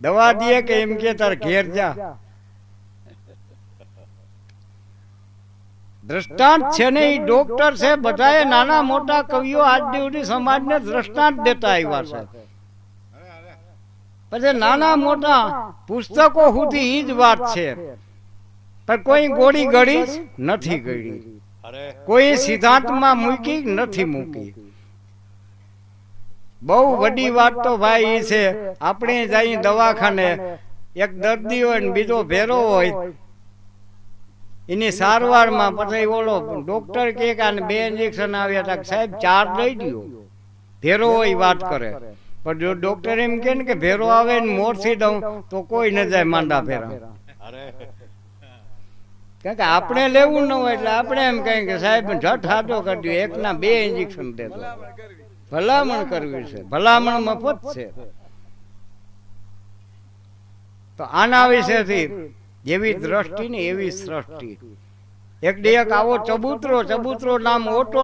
દવા દે કે એમ કે તાર ઘેર જા. દ્રષ્ટાંત છે ને એ ડોક્ટર છે, બધાએ નાના મોટા કવિઓ આજ સુધી સમાજને દ્રષ્ટાંત દેતા આવ્યા છે. પછી નાના મોટા પુસ્તકો સુધી ઈ જ વાત છે. પણ કોઈ ગોળી ગળી નથી ગળી, કોઈ સિદ્ધાંતમાં મૂકી નથી મૂકી. બહુ વડી વાત તો ભાઈ એ છે, આપણે જઈ દવાખાને એક દર્દી હોય ને બીજો ભેરો હોય, એની સારવારમાં પછી ઓલો ડોક્ટર કે આને 2 ઇન્જેક્શન આવ્યા હતા, સાહેબ 4 દઈ દો. ભેરો હોય વાત કરે, પણ જો ડોક્ટર એમ કે ને કે ભેરો આવે ને મોરથી દઉં તો કોઈ ન જાય માંડા ભેરા. કારણ કે આપણે લેવું ન હોય એટલે આપણે એમ કહીએ કે સાહેબ ઝટ હાથો કરી દો, 1ના 2 ઇન્જેક્શન દે દો. ભલામણ કરવી છે, ભલામણ મફત છે. તો આના વિશેથી જેવી દ્રષ્ટિ ને એવી સૃષ્ટિ. એક આવો ચબૂતરો નામ ઓટો